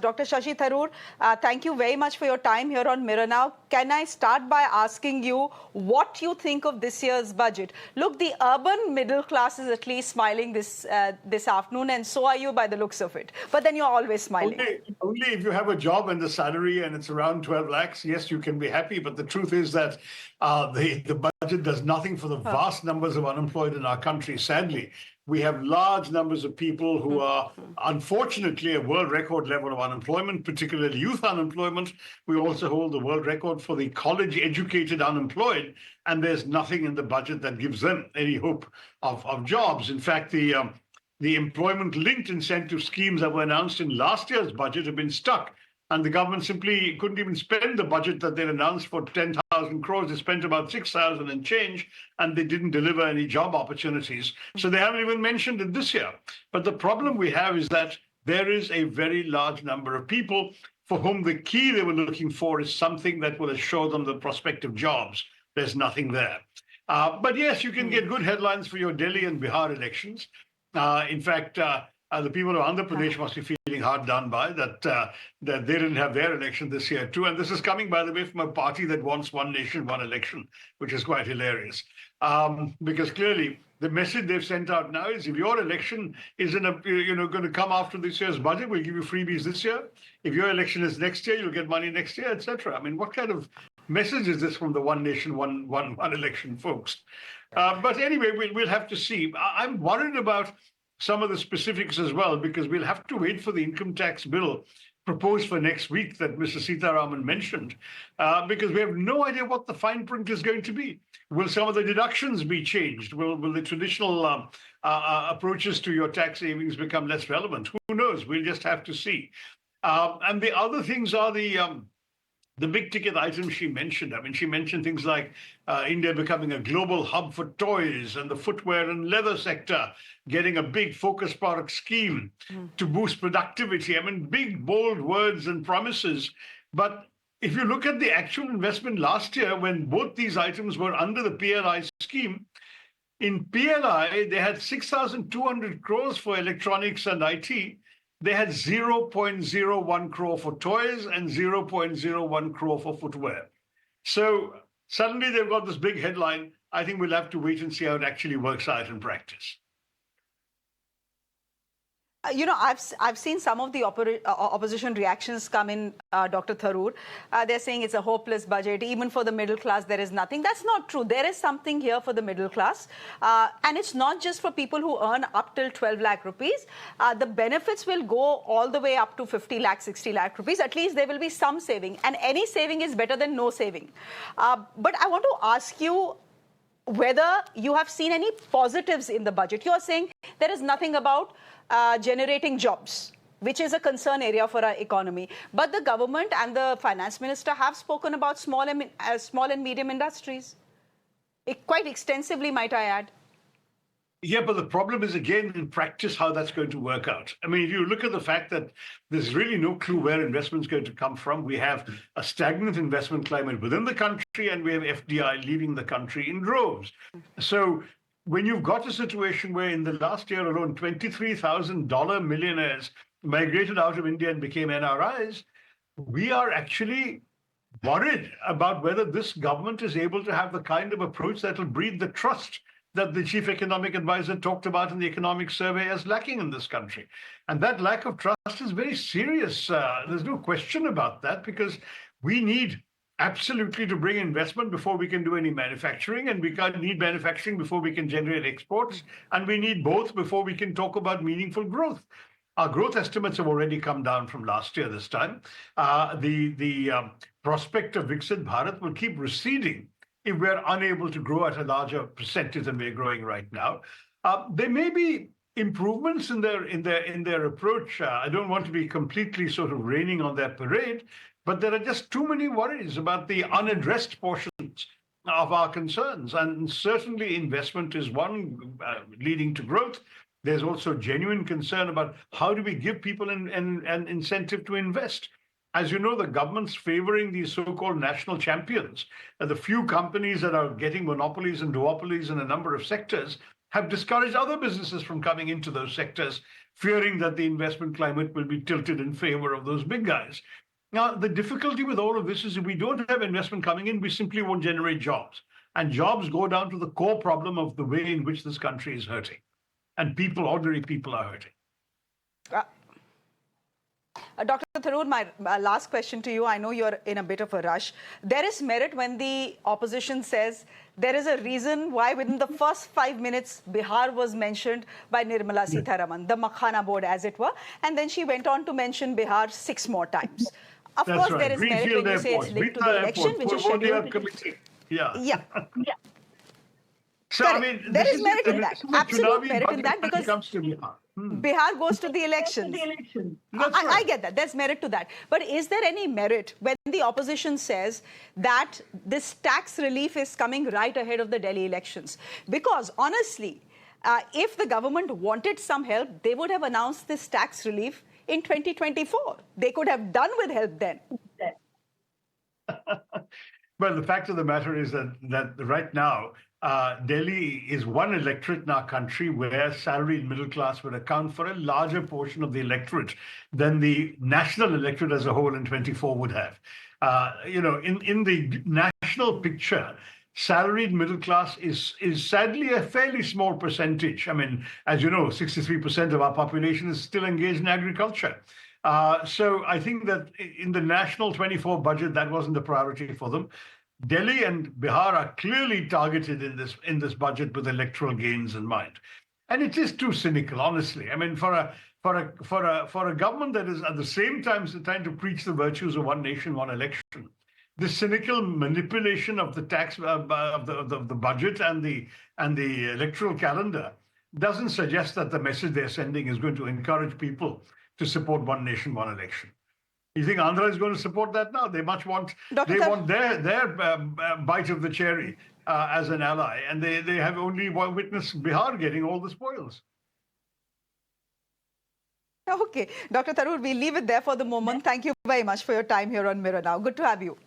last. Dr. Shashi Tharoor, thank you very much for your time here on Mirror Now. Can I start by asking you what you think of this year's budget? Look, the urban middle class is at least smiling this afternoon, and so are you by the looks of it. But then you're always smiling. Only if you have a job and the salary and it's around 12 lakhs, yes, you can be happy. But the truth is that the budget does nothing for the vast numbers of unemployed in our country, sadly. We have large numbers of people who are, unfortunately, a world record level of unemployment, particularly youth unemployment. We also hold the world record for the college-educated unemployed, and there's nothing in the budget that gives them any hope of jobs. In fact, the employment-linked incentive schemes that were announced in last year's budget have been stuck. And the government simply couldn't even spend the budget that they announced for 10,000 crores. They spent about 6,000 and change, and they didn't deliver any job opportunities. So they haven't even mentioned it this year. But the problem we have is that there is a very large number of people for whom the key they were looking for is something that will assure them the prospect of jobs. There's nothing there. But yes, you can get good headlines for your Delhi and Bihar elections. In fact, the people of Andhra Pradesh must be feeling hard done by that they didn't have their election this year too. And this is coming, by the way, from a party that wants one nation, one election, which is quite hilarious. Because clearly the message they've sent out now is if your election is going to come after this year's budget, we'll give you freebies this year. If your election is next year, you'll get money next year, etc. I mean, what kind of message is this from the one nation, one election folks? But anyway, we'll have to see. I'm worried about some of the specifics as well, because we'll have to wait for the income tax bill proposed for next week that Mr. Sitharaman mentioned, because we have no idea what the fine print is going to be. Will some of the deductions be changed? Will the traditional approaches to your tax savings become less relevant? Who knows? We'll just have to see. And the other things are the big ticket items she mentioned. I mean, she mentioned things like India becoming a global hub for toys and the footwear and leather sector getting a big focus product scheme to boost productivity. I mean, big, bold words and promises. But if you look at the actual investment last year, when both these items were under the PLI scheme, in PLI, they had 6,200 crores for electronics and IT. They had 0.01 crore for toys and 0.01 crore for footwear. So suddenly they've got this big headline. I think we'll have to wait and see how it actually works out in practice. You know, I've seen some of the opposition reactions come in, Dr. Tharoor. They're saying it's a hopeless budget. Even for the middle class, there is nothing. That's not true. There is something here for the middle class. And it's not just for people who earn up till 12 lakh rupees. The benefits will go all the way up to 50 lakh, 60 lakh rupees. At least there will be some saving. And any saving is better than no saving. But I want to ask you whether you have seen any positives in the budget. You are saying there is nothing about generating jobs, which is a concern area for our economy. But the government and the finance minister have spoken about small and medium industries. Quite extensively, might I add. Yeah, but the problem is, again, in practice, how that's going to work out. I mean, if you look at the fact that there's really no clue where investment's going to come from, we have a stagnant investment climate within the country, and we have FDI leaving the country in droves. So when you've got a situation where in the last year alone, $23,000 millionaires migrated out of India and became NRIs, we are actually worried about whether this government is able to have the kind of approach that will breed the trust that the chief economic advisor talked about in the economic survey as lacking in this country. And that lack of trust is very serious. There's no question about that, because we need absolutely to bring investment before we can do any manufacturing, and we can't need manufacturing before we can generate exports, and we need both before we can talk about meaningful growth. Our growth estimates have already come down from last year this time. The prospect of Viksit Bharat will keep receding if we're unable to grow at a larger percentage than we're growing right now. There may be improvements in their approach. I don't want to be completely sort of raining on their parade, but there are just too many worries about the unaddressed portions of our concerns. And certainly investment is one leading to growth. There's also genuine concern about how do we give people an incentive to invest. As you know, the government's favoring these so-called national champions, the few companies that are getting monopolies and duopolies in a number of sectors. have discouraged other businesses from coming into those sectors, fearing that the investment climate will be tilted in favor of those big guys. Now, the difficulty with all of this is if we don't have investment coming in, we simply won't generate jobs. And jobs go down to the core problem of the way in which this country is hurting. And people, ordinary people, are hurting. Dr. Tharoor, my last question to you. I know you're in a bit of a rush. There is merit when the opposition says there is a reason why within the first 5 minutes, Bihar was mentioned by Nirmala Sitharaman, the Makhana board, as it were. And then she went on to mention Bihar 6 more times. Of That's course, right. there is merit when you say it's linked to the election, which is scheduled. Yeah. Yeah. So, Correct. I mean, there is merit in that. Absolute merit in that because comes to Bihar. Bihar goes to the elections. I get that. There's merit to that. But is there any merit when the opposition says that this tax relief is coming right ahead of the Delhi elections? Because honestly, if the government wanted some help, they would have announced this tax relief in 2024. They could have done with help then. Well, the fact of the matter is that right now, Delhi is one electorate in our country where salaried middle class would account for a larger portion of the electorate than the national electorate as a whole in 24 would have. In the national picture, salaried middle class is sadly a fairly small percentage. I mean, as you know, 63% of our population is still engaged in agriculture. So I think that in the national 24 budget, that wasn't the priority for them. Delhi and Bihar are clearly targeted in this budget with electoral gains in mind, and it is too cynical, honestly. I mean, for a government that is at the same time trying to preach the virtues of one nation, one election, the cynical manipulation of the tax of the budget and the electoral calendar doesn't suggest that the message they're sending is going to encourage people to support one nation, one election. You think Andhra is going to support that now? They want their bite of the cherry as an ally, and they have only witnessed Bihar getting all the spoils. Okay, Dr. Tharoor, we'll leave it there for the moment. Thank you very much for your time here on Mirror Now. Good to have you.